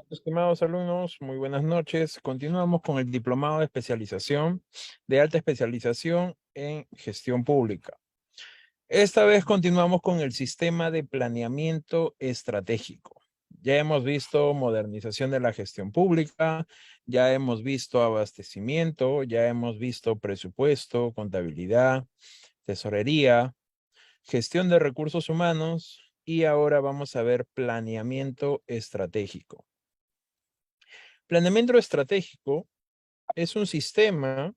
Estimados alumnos, muy buenas noches. Continuamos con el diplomado de especialización, de alta especialización en gestión pública. Esta vez continuamos con el sistema de planeamiento estratégico. Ya hemos visto modernización de la gestión pública, ya hemos visto abastecimiento, ya hemos visto presupuesto, contabilidad, tesorería, gestión de recursos humanos y ahora vamos a ver planeamiento estratégico. Planeamiento estratégico es un sistema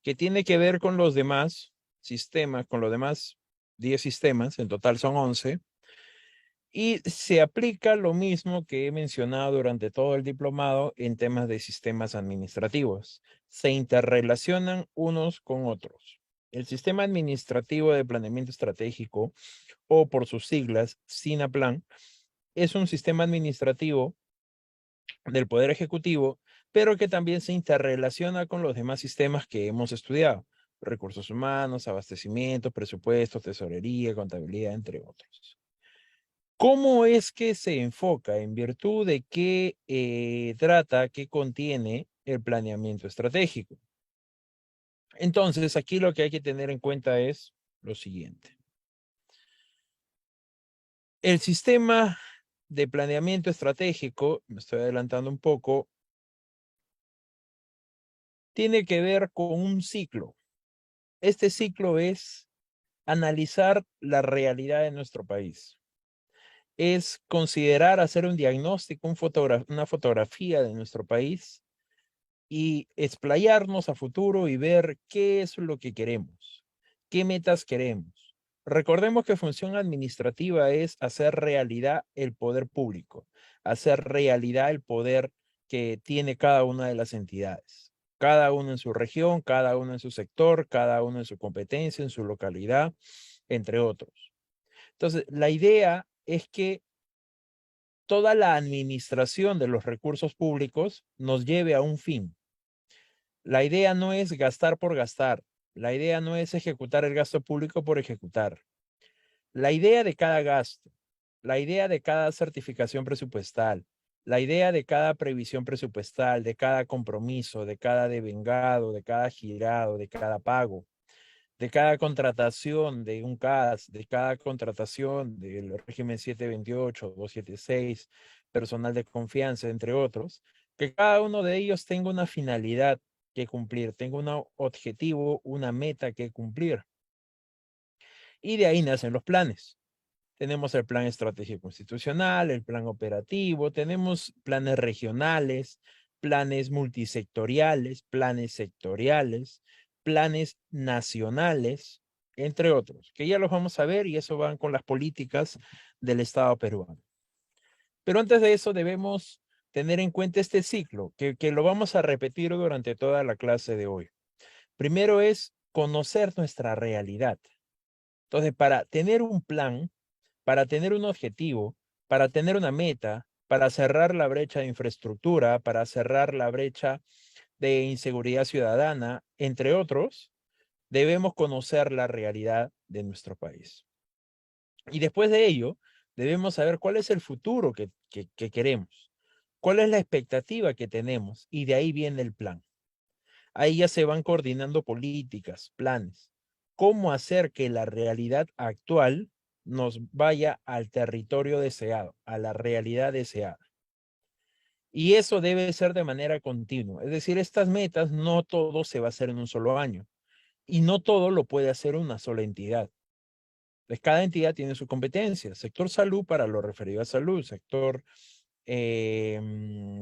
que tiene que ver con los demás sistemas, con los demás 10 sistemas, en total son 11, y se aplica lo mismo que he mencionado durante todo el diplomado en temas de sistemas administrativos. Se interrelacionan unos con otros. El sistema administrativo de planeamiento estratégico, o por sus siglas, SINAPLAN, es un sistema administrativo del Poder Ejecutivo, pero que también se interrelaciona con los demás sistemas que hemos estudiado: recursos humanos, abastecimiento, presupuesto, tesorería, contabilidad, entre otros. ¿Cómo es que se enfoca? ¿En virtud de qué trata, qué contiene el planeamiento estratégico? Entonces, aquí lo que hay que tener en cuenta es lo siguiente. El sistema de planeamiento estratégico, me estoy adelantando un poco, tiene que ver con un ciclo. Este ciclo es analizar la realidad de nuestro país. Es considerar, hacer un diagnóstico, una fotografía de nuestro país y explayarnos a futuro y ver qué es lo que queremos, qué metas queremos. Recordemos que función administrativa es hacer realidad el poder público, hacer realidad el poder que tiene cada una de las entidades. Cada uno en su región, cada uno en su sector, cada uno en su competencia, en su localidad, entre otros. Entonces, la idea es que toda la administración de los recursos públicos nos lleve a un fin. La idea no es gastar por gastar. La idea no es ejecutar el gasto público por ejecutar. La idea de cada gasto, la idea de cada certificación presupuestal, la idea de cada previsión presupuestal, de cada compromiso, de cada devengado, de cada girado, de cada pago, de cada contratación de un CAS, de cada contratación del régimen 728, 276, personal de confianza, entre otros, que cada uno de ellos tenga una finalidad que cumplir, tenga un objetivo, una meta que cumplir. Y de ahí nacen los planes. Tenemos el plan estratégico institucional, el plan operativo, tenemos planes regionales, planes multisectoriales, planes sectoriales, planes nacionales, entre otros, que ya los vamos a ver y eso van con las políticas del Estado peruano. Pero antes de eso debemos tener en cuenta este ciclo, que lo vamos a repetir durante toda la clase de hoy. Primero es conocer nuestra realidad. Entonces, para tener un plan, para tener un objetivo, para tener una meta, para cerrar la brecha de infraestructura, para cerrar la brecha de inseguridad ciudadana, entre otros, debemos conocer la realidad de nuestro país. Y después de ello, debemos saber cuál es el futuro que queremos, cuál es la expectativa que tenemos, y de ahí viene el plan. Ahí ya se van coordinando políticas, planes, cómo hacer que la realidad actual nos vaya al territorio deseado, a la realidad deseada. Y eso debe ser de manera continua. Es decir, estas metas no todo se va a hacer en un solo año y no todo lo puede hacer una sola entidad. Pues cada entidad tiene su competencia. Sector salud para lo referido a salud, sector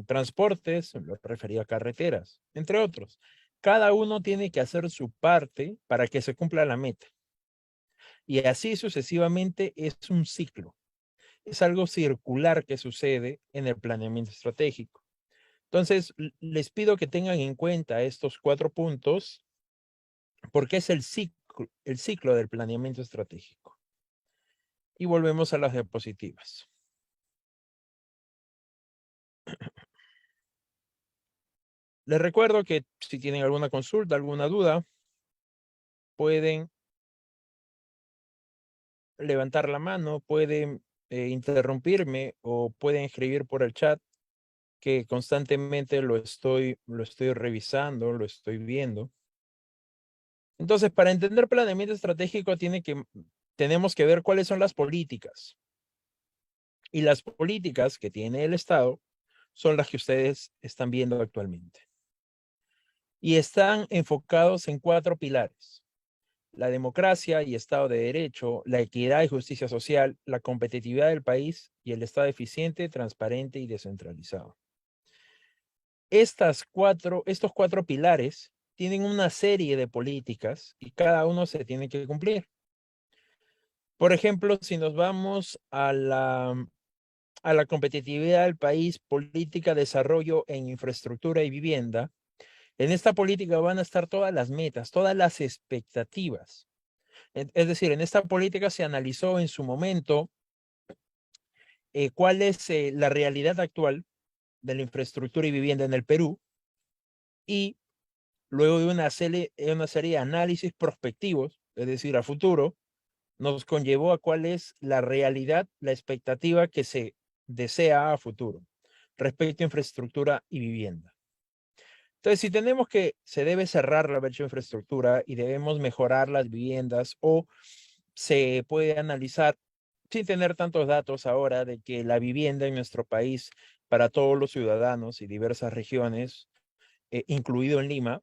transportes, lo referido a carreteras, entre otros. Cada uno tiene que hacer su parte para que se cumpla la meta. Y así sucesivamente es un ciclo. Es algo circular que sucede en el planeamiento estratégico. Entonces, les pido que tengan en cuenta estos 4 puntos porque es el ciclo del planeamiento estratégico. Y volvemos a las diapositivas. Les recuerdo que si tienen alguna consulta, alguna duda, pueden levantar la mano, pueden interrumpirme o pueden escribir por el chat, que constantemente lo estoy revisando, lo estoy viendo. Entonces, para entender planeamiento estratégico tenemos que ver cuáles son las políticas. Y las políticas que tiene el Estado son las que ustedes están viendo actualmente. Y están enfocados en 4 pilares: la democracia y Estado de Derecho, la equidad y justicia social, la competitividad del país y el Estado eficiente, transparente y descentralizado. Estos 4 pilares tienen una serie de políticas y cada uno se tiene que cumplir. Por ejemplo, si nos vamos a la competitividad del país, política, desarrollo en infraestructura y vivienda, en esta política van a estar todas las metas, todas las expectativas. Es decir, en esta política se analizó en su momento cuál es la realidad actual de la infraestructura y vivienda en el Perú, y luego de una serie de análisis prospectivos, es decir, a futuro, nos conllevó a cuál es la realidad, la expectativa que se desea a futuro respecto a infraestructura y vivienda. Entonces, si tenemos que se debe cerrar la brecha de infraestructura y debemos mejorar las viviendas, o se puede analizar sin tener tantos datos ahora de que la vivienda en nuestro país para todos los ciudadanos y diversas regiones, incluido en Lima,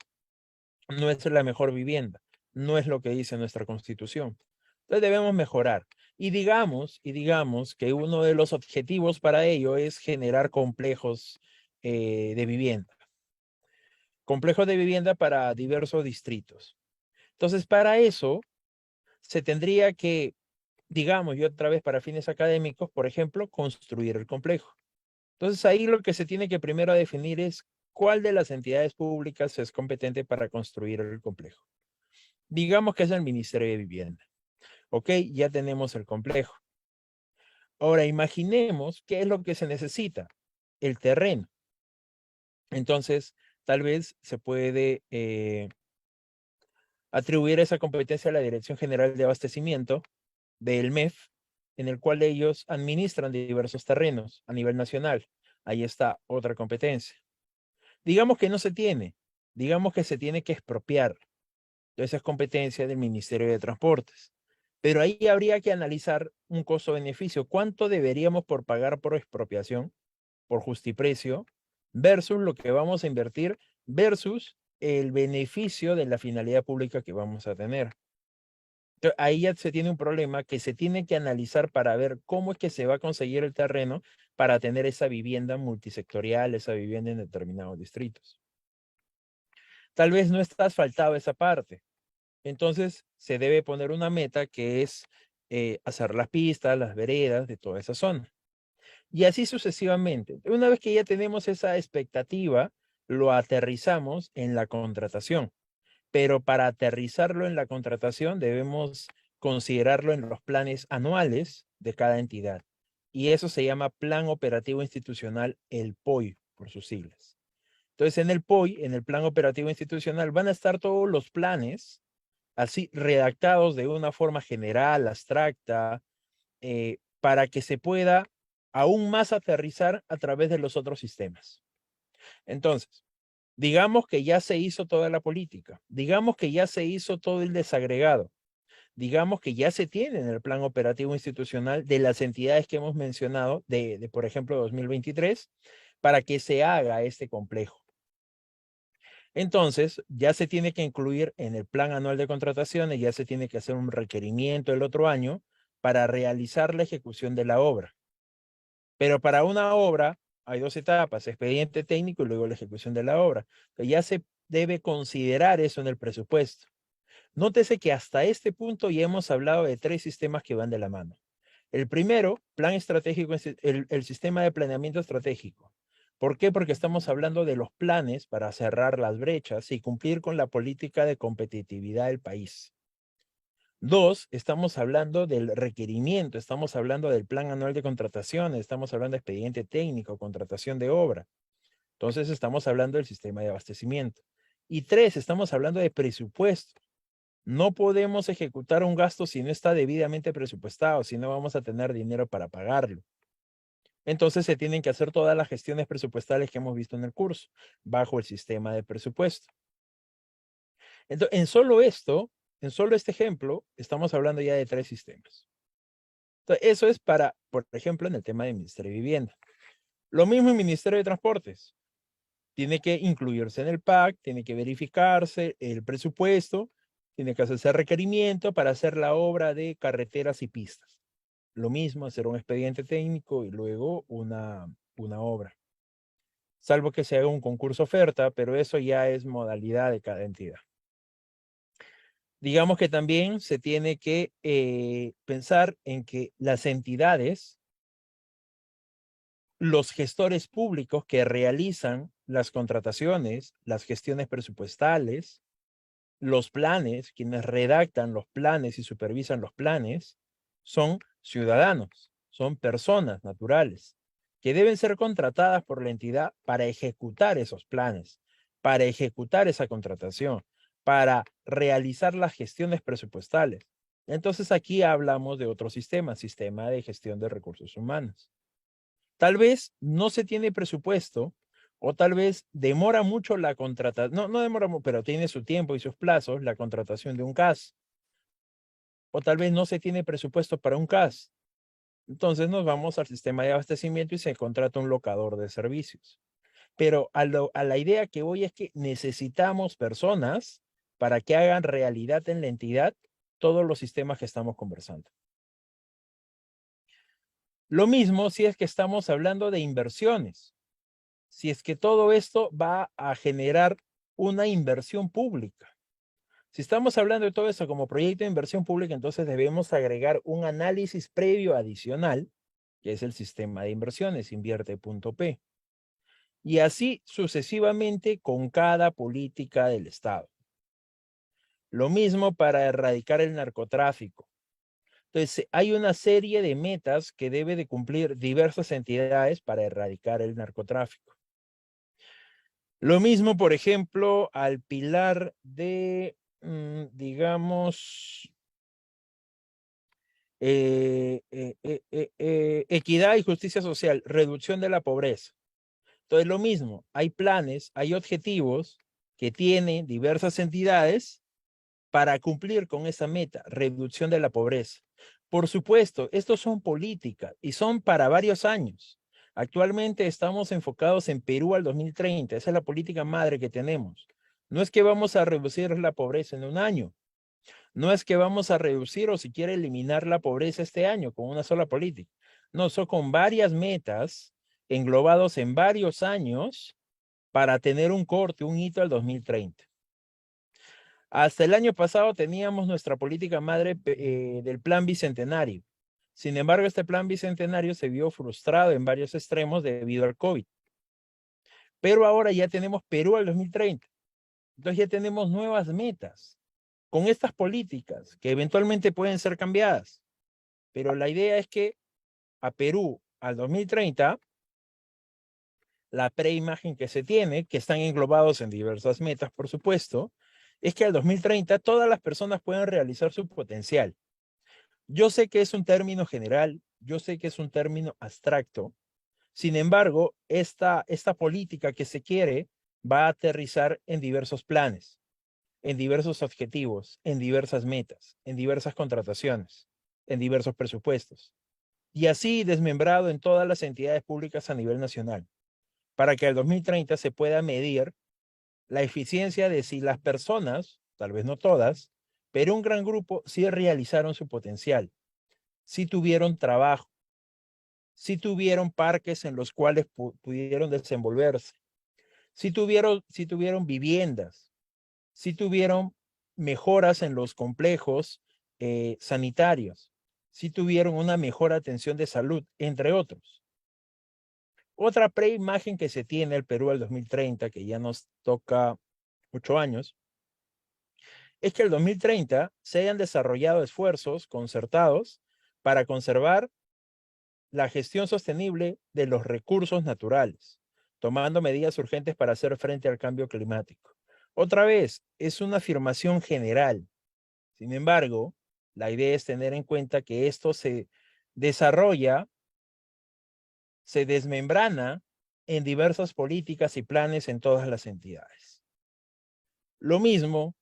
no es la mejor vivienda, no es lo que dice nuestra Constitución. Entonces debemos mejorar. Y digamos que uno de los objetivos para ello es generar complejos de vivienda. Complejos de vivienda para diversos distritos. Entonces, para eso se tendría que, digamos, y otra vez para fines académicos, por ejemplo, construir el complejo. Entonces, ahí lo que se tiene que primero definir es cuál de las entidades públicas es competente para construir el complejo. Digamos que es el Ministerio de Vivienda. Ok, ya tenemos el complejo. Ahora, imaginemos qué es lo que se necesita: el terreno. Entonces, tal vez se puede atribuir esa competencia a la Dirección General de Abastecimiento del MEF, en el cual ellos administran diversos terrenos a nivel nacional. Ahí está otra competencia. Digamos que no se tiene, digamos que se tiene que expropiar. Entonces es competencia del Ministerio de Transportes. Pero ahí habría que analizar un costo-beneficio. ¿Cuánto deberíamos por pagar por expropiación, por justiprecio, versus lo que vamos a invertir, versus el beneficio de la finalidad pública que vamos a tener? Entonces, ahí ya se tiene un problema que se tiene que analizar para ver cómo es que se va a conseguir el terreno para tener esa vivienda multisectorial, esa vivienda en determinados distritos. Tal vez no está asfaltado esa parte. Entonces, se debe poner una meta que es hacer las pistas, las veredas de toda esa zona. Y así sucesivamente. Una vez que ya tenemos esa expectativa, lo aterrizamos en la contratación. Pero para aterrizarlo en la contratación debemos considerarlo en los planes anuales de cada entidad. Y eso se llama Plan Operativo Institucional, el POI, por sus siglas. Entonces, en el POI, en el Plan Operativo Institucional, van a estar todos los planes así redactados de una forma general, abstracta, para que se pueda aún más aterrizar a través de los otros sistemas. Entonces, digamos que ya se hizo toda la política, digamos que ya se hizo todo el desagregado, digamos que ya se tiene en el plan operativo institucional de las entidades que hemos mencionado, por ejemplo, 2023, para que se haga este complejo. Entonces, ya se tiene que incluir en el plan anual de contrataciones, ya se tiene que hacer un requerimiento el otro año para realizar la ejecución de la obra. Pero para una obra hay 2 etapas: expediente técnico y luego la ejecución de la obra. Entonces, ya se debe considerar eso en el presupuesto. Nótese que hasta este punto ya hemos hablado de 3 sistemas que van de la mano. El primero, plan estratégico, el sistema de planeamiento estratégico. ¿Por qué? Porque estamos hablando de los planes para cerrar las brechas y cumplir con la política de competitividad del país. 2, estamos hablando del requerimiento, estamos hablando del plan anual de contrataciones, estamos hablando de expediente técnico, contratación de obra. Entonces estamos hablando del sistema de abastecimiento. Y 3, estamos hablando de presupuesto. No podemos ejecutar un gasto si no está debidamente presupuestado, si no vamos a tener dinero para pagarlo. Entonces se tienen que hacer todas las gestiones presupuestales que hemos visto en el curso, bajo el sistema de presupuesto. Entonces, en solo este ejemplo, estamos hablando ya de 3 sistemas. Entonces, eso es para, por ejemplo, en el tema del Ministerio de Vivienda. Lo mismo en el Ministerio de Transportes. Tiene que incluirse en el PAC, tiene que verificarse el presupuesto, tiene que hacerse requerimiento para hacer la obra de carreteras y pistas. Lo mismo, hacer un expediente técnico y luego una obra. Salvo que se haga un concurso oferta, pero eso ya es modalidad de cada entidad. Digamos que también se tiene que pensar en que las entidades, los gestores públicos que realizan las contrataciones, las gestiones presupuestales, los planes, quienes redactan los planes y supervisan los planes, son ciudadanos, son personas naturales, que deben ser contratadas por la entidad para ejecutar esos planes, para ejecutar esa contratación, para realizar las gestiones presupuestales. Entonces aquí hablamos de otro sistema, sistema de gestión de recursos humanos. Tal vez no se tiene presupuesto o tal vez demora mucho la contratación, no demora mucho, pero tiene su tiempo y sus plazos, la contratación de un CAS. O tal vez no se tiene presupuesto para un CAS. Entonces nos vamos al sistema de abastecimiento y se contrata un locador de servicios. Pero a la idea que voy es que necesitamos personas para que hagan realidad en la entidad todos los sistemas que estamos conversando. Lo mismo si es que estamos hablando de inversiones. Si es que todo esto va a generar una inversión pública. Si estamos hablando de todo eso como proyecto de inversión pública, entonces debemos agregar un análisis previo adicional, que es el sistema de inversiones, invierte.p. Y así sucesivamente con cada política del Estado. Lo mismo para erradicar el narcotráfico. Entonces, hay una serie de metas que debe de cumplir diversas entidades para erradicar el narcotráfico. Lo mismo, por ejemplo, al pilar de, digamos, equidad y justicia social, reducción de la pobreza. Entonces, lo mismo, hay planes, hay objetivos que tienen diversas entidades para cumplir con esa meta, reducción de la pobreza. Por supuesto, estos son políticas y son para varios años. Actualmente estamos enfocados en Perú al 2030. Esa es la política madre que tenemos. No es que vamos a reducir la pobreza en un año. No es que vamos a reducir o siquiera eliminar la pobreza este año con una sola política. No, son con varias metas englobados en varios años para tener un corte, un hito al 2030. Hasta el año pasado teníamos nuestra política madre del plan bicentenario. Sin embargo, este plan bicentenario se vio frustrado en varios extremos debido al COVID. Pero ahora ya tenemos Perú al 2030. Entonces ya tenemos nuevas metas con estas políticas que eventualmente pueden ser cambiadas. Pero la idea es que a Perú al 2030, la preimagen que se tiene, que están englobados en diversas metas, por supuesto, es que al 2030 todas las personas puedan realizar su potencial. Yo sé que es un término general, yo sé que es un término abstracto. Sin embargo, esta política que se quiere va a aterrizar en diversos planes, en diversos objetivos, en diversas metas, en diversas contrataciones, en diversos presupuestos. Y así desmembrado en todas las entidades públicas a nivel nacional, para que al 2030 se pueda medir la eficiencia de si las personas, tal vez no todas, pero un gran grupo sí realizaron su potencial, sí tuvieron trabajo, sí tuvieron parques en los cuales pudieron desenvolverse, sí tuvieron viviendas, sí tuvieron mejoras en los complejos sanitarios, sí tuvieron una mejor atención de salud, entre otros. Otra preimagen que se tiene el Perú al 2030, que ya nos toca 8 años, es que el 2030 se hayan desarrollado esfuerzos concertados para conservar la gestión sostenible de los recursos naturales, tomando medidas urgentes para hacer frente al cambio climático. Otra vez, es una afirmación general. Sin embargo, la idea es tener en cuenta que esto se desarrolla, se desmembrana en diversas políticas y planes en todas las entidades. Lo mismo,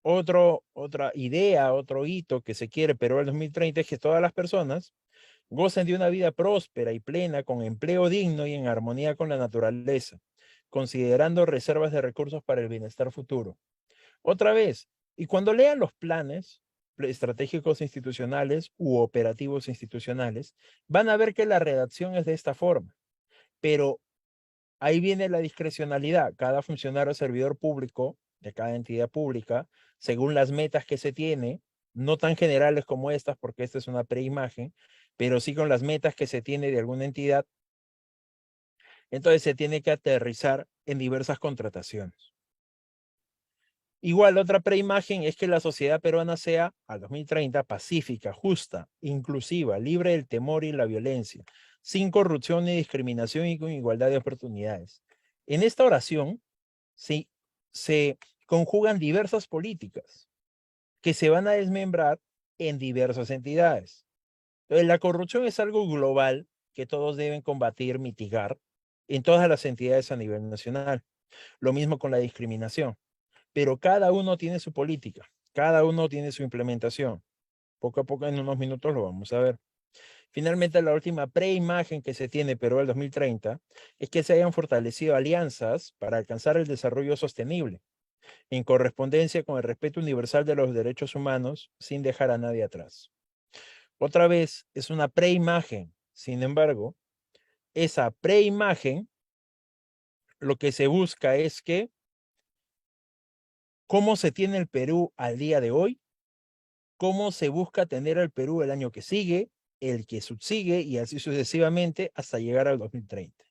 otra idea, otro hito que se quiere, pero el 2030 es que todas las personas gocen de una vida próspera y plena, con empleo digno y en armonía con la naturaleza, considerando reservas de recursos para el bienestar futuro. Otra vez, y cuando lean los planes estratégicos institucionales u operativos institucionales, van a ver que la redacción es de esta forma, pero ahí viene la discrecionalidad. Cada funcionario o servidor público de cada entidad pública, según las metas que se tiene, no tan generales como estas, porque esta es una preimagen, pero sí con las metas que se tiene de alguna entidad, entonces se tiene que aterrizar en diversas contrataciones. Igual, otra preimagen es que la sociedad peruana sea, al 2030, pacífica, justa, inclusiva, libre del temor y la violencia, sin corrupción ni discriminación y con igualdad de oportunidades. En esta oración se conjugan diversas políticas que se van a desmembrar en diversas entidades. Entonces, la corrupción es algo global que todos deben combatir, mitigar en todas las entidades a nivel nacional. Lo mismo con la discriminación. Pero cada uno tiene su política, cada uno tiene su implementación. Poco a poco, en unos minutos lo vamos a ver. Finalmente, la última preimagen que se tiene Perú al 2030 es que se hayan fortalecido alianzas para alcanzar el desarrollo sostenible, en correspondencia con el respeto universal de los derechos humanos, sin dejar a nadie atrás. Otra vez, es una preimagen. Sin embargo, esa preimagen, lo que se busca es que cómo se tiene el Perú al día de hoy, cómo se busca tener al Perú el año que sigue, el que subsigue y así sucesivamente hasta llegar al 2030.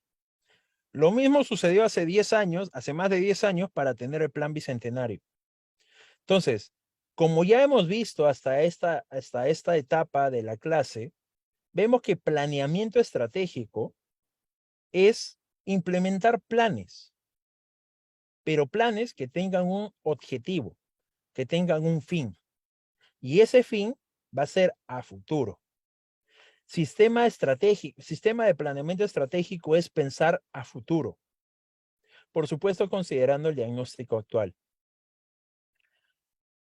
Lo mismo sucedió hace 10 años, hace más de 10 años para tener el plan bicentenario. Entonces, como ya hemos visto hasta esta etapa de la clase, vemos que planeamiento estratégico es implementar planes, pero planes que tengan un objetivo, que tengan un fin. Y ese fin va a ser a futuro. Sistema de planeamiento estratégico es pensar a futuro. Por supuesto, considerando el diagnóstico actual.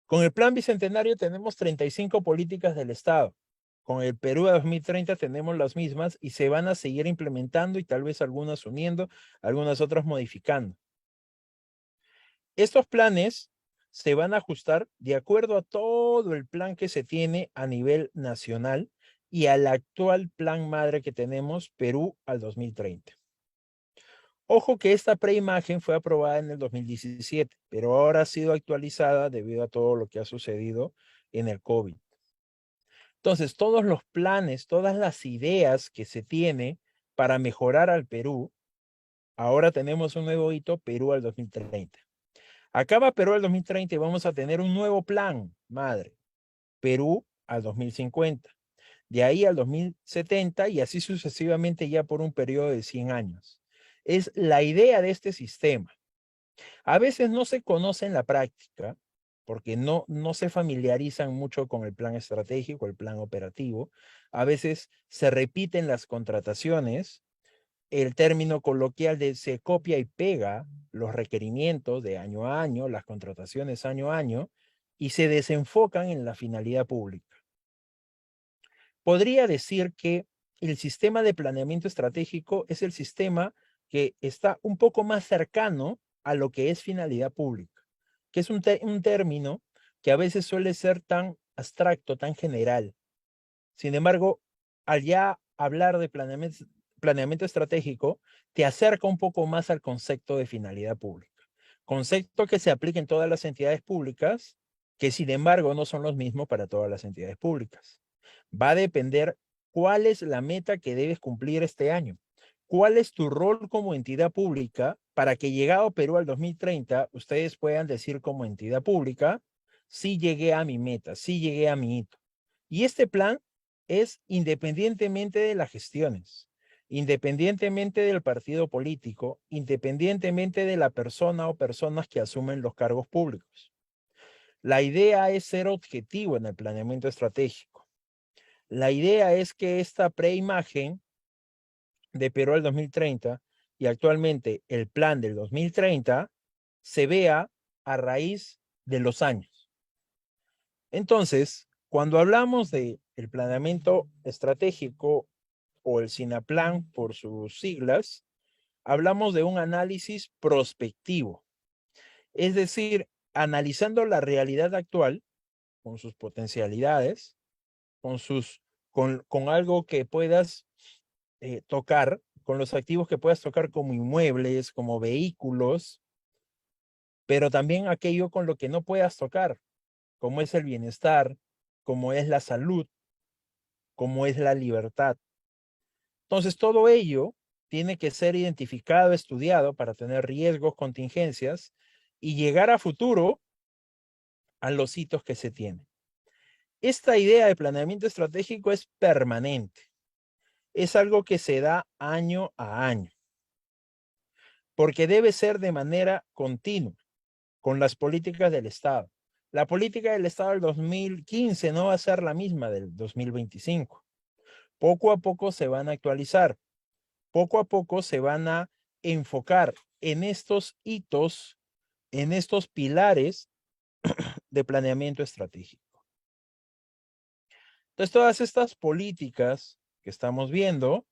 Con el Plan Bicentenario tenemos 35 políticas del Estado. Con el Perú de 2030 tenemos las mismas y se van a seguir implementando y tal vez algunas uniendo, algunas otras modificando. Estos planes se van a ajustar de acuerdo a todo el plan que se tiene a nivel nacional y al actual plan madre que tenemos, Perú al 2030. Ojo que esta preimagen fue aprobada en el 2017, pero ahora ha sido actualizada debido a todo lo que ha sucedido en el COVID. Entonces, todos los planes, todas las ideas que se tiene para mejorar al Perú, ahora tenemos un nuevo hito, Perú al 2030. Acaba Perú al 2030 y vamos a tener un nuevo plan, madre, Perú al 2050. De ahí al 2070 y así sucesivamente ya por un periodo de 100 años. Es la idea de este sistema. A veces no se conoce en la práctica porque no se familiarizan mucho con el plan estratégico, el plan operativo. A veces se repiten las contrataciones, el término coloquial de se copia y pega los requerimientos de año a año, las contrataciones año a año, y se desenfocan en la finalidad pública. Podría decir que el sistema de planeamiento estratégico es el sistema que está un poco más cercano a lo que es finalidad pública, que es un término que a veces suele ser tan abstracto, tan general. Sin embargo, al ya hablar de planeamiento estratégico, te acerca un poco más al concepto de finalidad pública. Concepto que se aplica en todas las entidades públicas, que sin embargo no son los mismos para todas las entidades públicas. Va a depender cuál es la meta que debes cumplir este año. ¿Cuál es tu rol como entidad pública para que llegado Perú al 2030, ustedes puedan decir como entidad pública, sí llegué a mi meta, sí llegué a mi hito? Y este plan es independientemente de las gestiones, independientemente del partido político, independientemente de la persona o personas que asumen los cargos públicos. La idea es ser objetivo en el planeamiento estratégico. La idea es que esta preimagen de Perú al 2030 y actualmente el plan del 2030 se vea a raíz de los años. Entonces, cuando hablamos de el planeamiento estratégico o el SINAPLAN por sus siglas, hablamos de un análisis prospectivo, es decir, analizando la realidad actual con sus potencialidades, con algo que puedas tocar, con los activos que puedas tocar como inmuebles, como vehículos, pero también aquello con lo que no puedas tocar, como es el bienestar, como es la salud, como es la libertad. Entonces, todo ello tiene que ser identificado, estudiado para tener riesgos, contingencias y llegar a futuro a los hitos que se tienen. Esta idea de planeamiento estratégico es permanente. Es algo que se da año a año, porque debe ser de manera continua con las políticas del Estado. La política del Estado del 2015 no va a ser la misma del 2025. Poco a poco se van a actualizar, poco a poco se van a enfocar en estos hitos, en estos pilares de planeamiento estratégico. Entonces, todas estas políticas que estamos viendo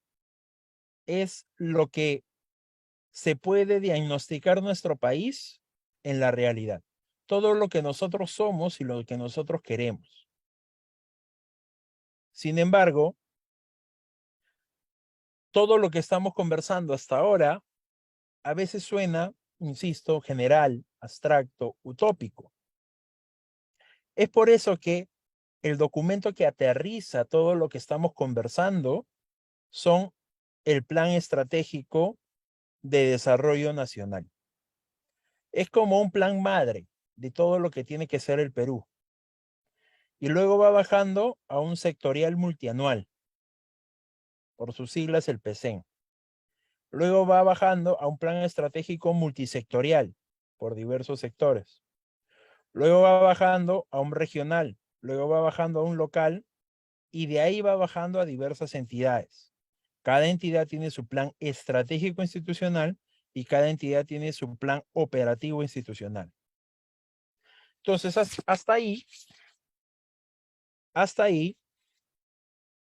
es lo que se puede diagnosticar nuestro país en la realidad. Todo lo que nosotros somos y lo que nosotros queremos. Sin embargo, todo lo que estamos conversando hasta ahora a veces suena, insisto, general, abstracto, utópico. Es por eso que el documento que aterriza todo lo que estamos conversando son el Plan Estratégico de Desarrollo Nacional. Es como un plan madre de todo lo que tiene que ser el Perú. Y luego va bajando a un sectorial multianual, por sus siglas el PECEN. Luego va bajando a un plan estratégico multisectorial, por diversos sectores. Luego va bajando a un regional, luego va bajando a un local y de ahí va bajando a diversas entidades. Cada entidad tiene su plan estratégico institucional y cada entidad tiene su plan operativo institucional. Entonces, hasta ahí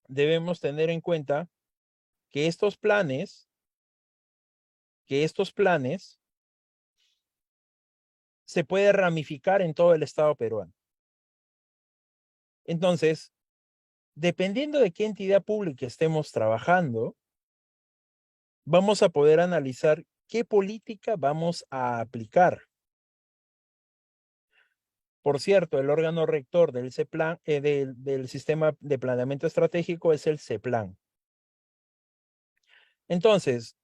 debemos tener en cuenta que estos planes se pueden ramificar en todo el Estado peruano. Entonces, dependiendo de qué entidad pública estemos trabajando, vamos a poder analizar qué política vamos a aplicar. Por cierto, el órgano rector del CEPLAN, del Sistema de Planeamiento Estratégico es el CEPLAN. Entonces,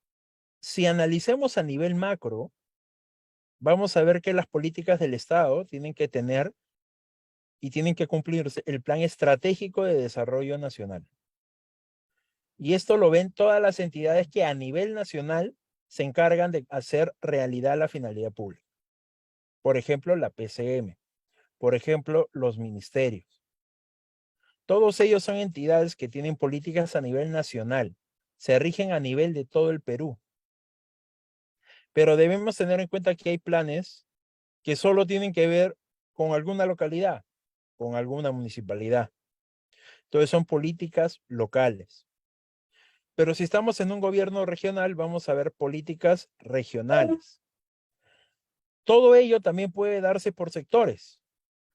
si analicemos a nivel macro, vamos a ver que las políticas del Estado tienen que tener y tienen que cumplirse el Plan Estratégico de Desarrollo Nacional. Y esto lo ven todas las entidades que a nivel nacional se encargan de hacer realidad la finalidad pública. Por ejemplo, la PCM. Por ejemplo, los ministerios. Todos ellos son entidades que tienen políticas a nivel nacional. Se rigen a nivel de todo el Perú. Pero debemos tener en cuenta que hay planes que solo tienen que ver con alguna localidad, con alguna municipalidad. Entonces son políticas locales. Pero si estamos en un gobierno regional, vamos a ver políticas regionales. Todo ello también puede darse por sectores,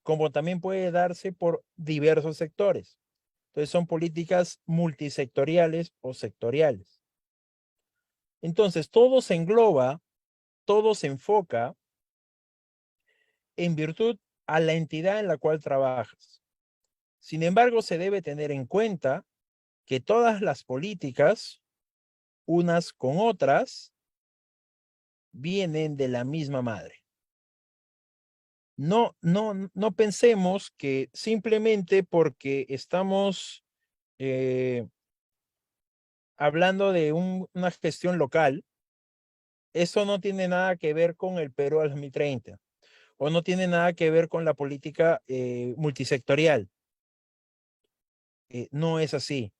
como también puede darse por diversos sectores. Entonces son políticas multisectoriales o sectoriales. Entonces todo se engloba, todo se enfoca en virtud a la entidad en la cual trabajas. Sin embargo, se debe tener en cuenta que todas las políticas, unas con otras, vienen de la misma madre. No pensemos que simplemente porque estamos hablando de una gestión local, eso no tiene nada que ver con el Perú al 2030. o no tiene nada que ver con la política multisectorial. No es así.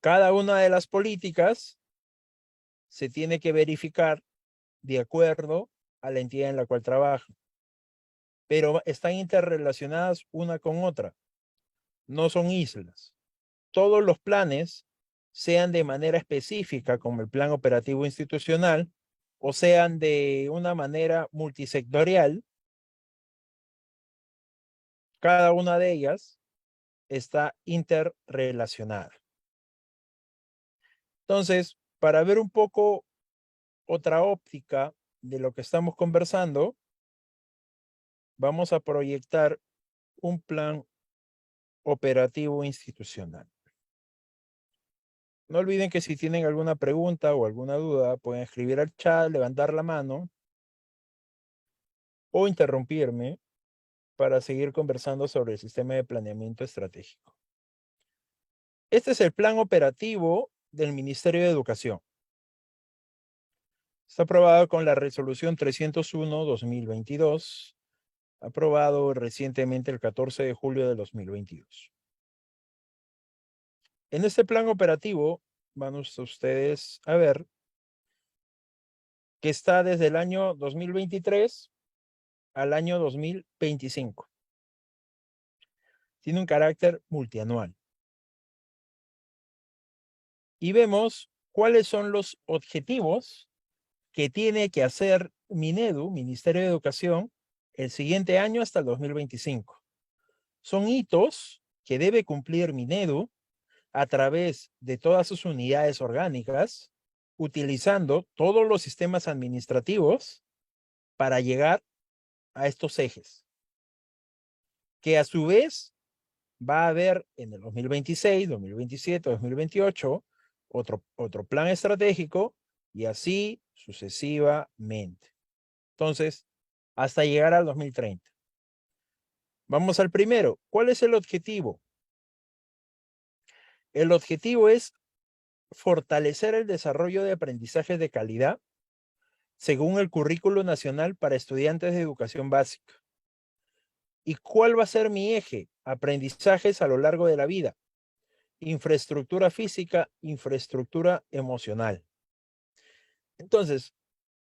Cada una de las políticas se tiene que verificar de acuerdo a la entidad en la cual trabaja, pero están interrelacionadas una con otra, no son islas. Todos los planes, sean de manera específica como el plan operativo institucional, o sean de una manera multisectorial, cada una de ellas está interrelacionada. Entonces, para ver un poco otra óptica de lo que estamos conversando, vamos a proyectar un plan operativo institucional. No olviden que si tienen alguna pregunta o alguna duda, pueden escribir al chat, levantar la mano o interrumpirme para seguir conversando sobre el sistema de planeamiento estratégico. Este es el plan operativo del Ministerio de Educación. Está aprobado con la resolución 301-2022, aprobado recientemente el 14 de julio de 2022. En este plan operativo, van ustedes a ver que está desde el año 2023 al año 2025. Tiene un carácter multianual. Y vemos cuáles son los objetivos que tiene que hacer Minedu, Ministerio de Educación, el siguiente año hasta el 2025. Son hitos que debe cumplir Minedu a través de todas sus unidades orgánicas, utilizando todos los sistemas administrativos para llegar a estos ejes, que a su vez va a haber en el 2026, 2027, 2028 otro plan estratégico y así sucesivamente. Entonces, hasta llegar al 2030. Vamos al primero. ¿Cuál es el objetivo? El objetivo es fortalecer el desarrollo de aprendizaje de calidad según el Currículo Nacional para Estudiantes de Educación Básica. ¿Y cuál va a ser mi eje? Aprendizajes a lo largo de la vida. Infraestructura física, infraestructura emocional. Entonces,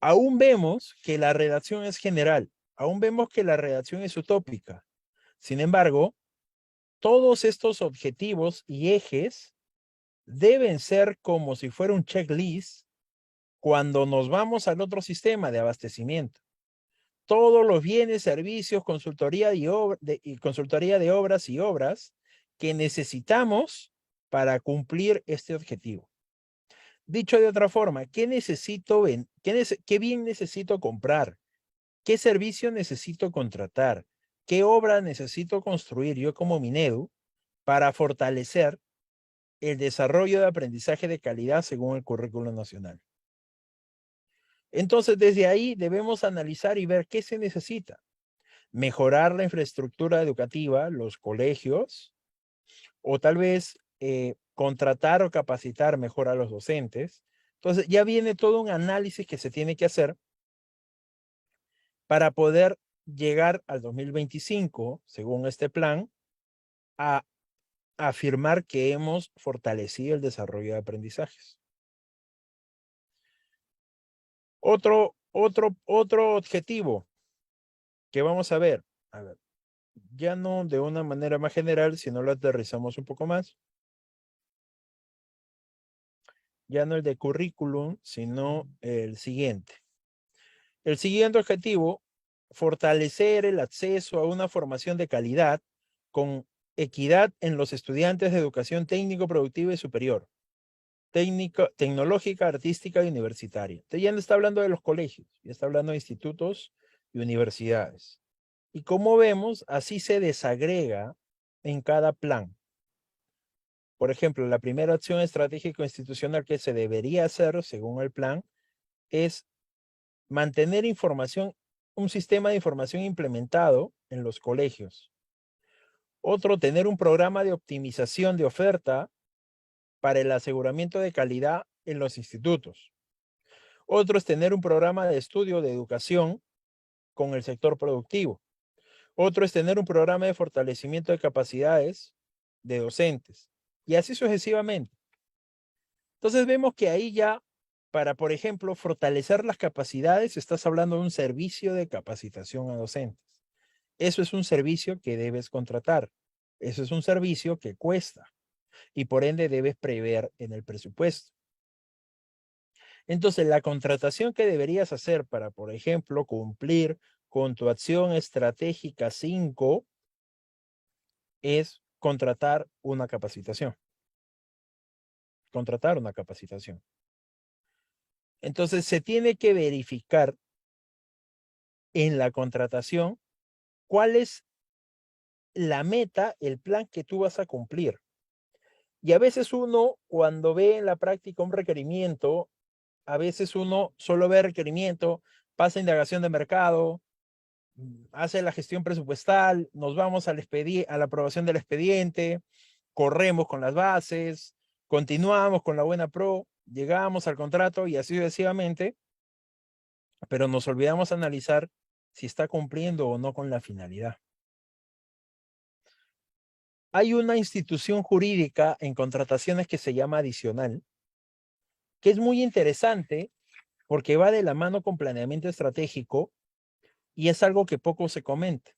aún vemos que la redacción es general, aún vemos que la redacción es utópica. Sin embargo, todos estos objetivos y ejes deben ser como si fuera un checklist cuando nos vamos al otro sistema de abastecimiento. Todos los bienes, servicios, consultoría consultoría de obras y obras que necesitamos para cumplir este objetivo. Dicho de otra forma, ¿qué necesito qué bien necesito comprar? ¿Qué servicio necesito contratar? ¿Qué obra necesito construir yo como Minedu para fortalecer el desarrollo de aprendizaje de calidad según el currículo nacional? Entonces, desde ahí debemos analizar y ver qué se necesita. Mejorar la infraestructura educativa, los colegios, o tal vez contratar o capacitar mejor a los docentes. Entonces, ya viene todo un análisis que se tiene que hacer para poder llegar al 2025, según este plan, a afirmar que hemos fortalecido el desarrollo de aprendizajes. Otro objetivo que vamos a ver, ya no de una manera más general, sino lo aterrizamos un poco más. Ya no el de currículum, sino el siguiente. El siguiente objetivo, fortalecer el acceso a una formación de calidad con equidad en los estudiantes de educación técnico, productiva y superior, tecnológica, artística y universitaria. Entonces ya no está hablando de los colegios, ya está hablando de institutos y universidades. Y como vemos, así se desagrega en cada plan. Por ejemplo, la primera acción estratégica institucional que se debería hacer, según el plan, es mantener un sistema de información implementado en los colegios. Otro, tener un programa de optimización de oferta para el aseguramiento de calidad en los institutos. Otro es tener un programa de estudio de educación con el sector productivo. Otro es tener un programa de fortalecimiento de capacidades de docentes. Y así sucesivamente. Entonces vemos que ahí ya, para, por ejemplo, fortalecer las capacidades, estás hablando de un servicio de capacitación a docentes. Eso es un servicio que debes contratar. Eso es un servicio que cuesta y por ende debes prever en el presupuesto. Entonces, la contratación que deberías hacer para, por ejemplo, cumplir con tu acción estratégica 5 es contratar una capacitación. Contratar una capacitación. Entonces, se tiene que verificar en la contratación cuál es la meta, el plan que tú vas a cumplir. Y a veces uno, cuando ve en la práctica un requerimiento, a veces uno solo ve requerimiento, pasa indagación de mercado, hace la gestión presupuestal, nos vamos al a la aprobación del expediente, corremos con las bases, continuamos con la buena pro, llegamos al contrato y así sucesivamente, pero nos olvidamos analizar si está cumpliendo o no con la finalidad. Hay una institución jurídica en contrataciones que se llama adicional, que es muy interesante porque va de la mano con planeamiento estratégico y es algo que poco se comenta.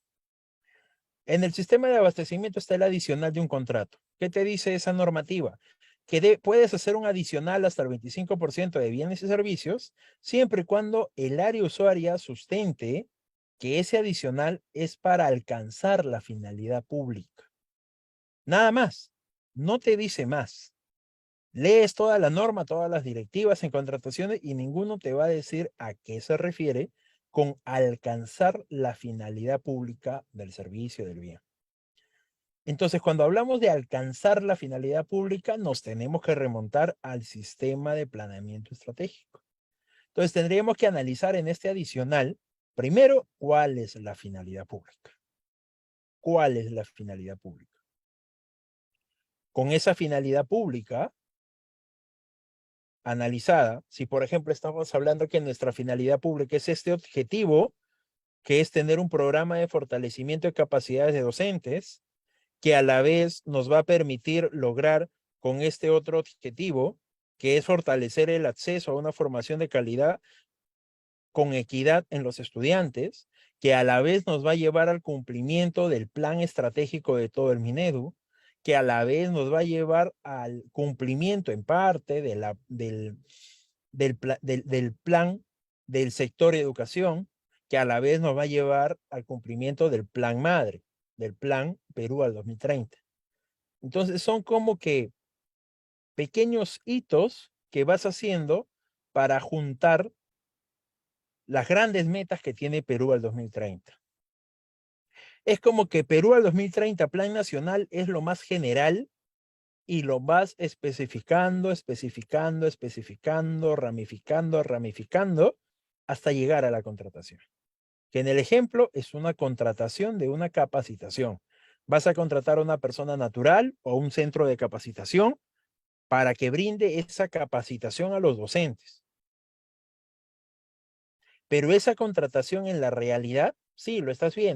En el sistema de abastecimiento está el adicional de un contrato. ¿Qué te dice esa normativa? Que puedes hacer un adicional hasta el 25% de bienes y servicios, siempre y cuando el área usuaria sustente que ese adicional es para alcanzar la finalidad pública. Nada más, no te dice más. Lees toda la norma, todas las directivas en contrataciones y ninguno te va a decir a qué se refiere con alcanzar la finalidad pública del servicio del bien. Entonces, cuando hablamos de alcanzar la finalidad pública, nos tenemos que remontar al sistema de planeamiento estratégico. Entonces, tendríamos que analizar en este adicional, primero, cuál es la finalidad pública. ¿Cuál es la finalidad pública? Con esa finalidad pública analizada, si por ejemplo estamos hablando que nuestra finalidad pública es este objetivo, que es tener un programa de fortalecimiento de capacidades de docentes, que a la vez nos va a permitir lograr con este otro objetivo, que es fortalecer el acceso a una formación de calidad con equidad en los estudiantes, que a la vez nos va a llevar al cumplimiento del plan estratégico de todo el Minedu, que a la vez nos va a llevar al cumplimiento en parte del plan del sector educación, que a la vez nos va a llevar al cumplimiento del plan madre, del plan Perú al 2030. Entonces son como que pequeños hitos que vas haciendo para juntar las grandes metas que tiene Perú al 2030. Es como que Perú al 2030, Plan Nacional, es lo más general y lo vas especificando, ramificando, hasta llegar a la contratación. Que en el ejemplo es una contratación de una capacitación. Vas a contratar a una persona natural o un centro de capacitación para que brinde esa capacitación a los docentes. Pero esa contratación en la realidad, sí, lo estás viendo.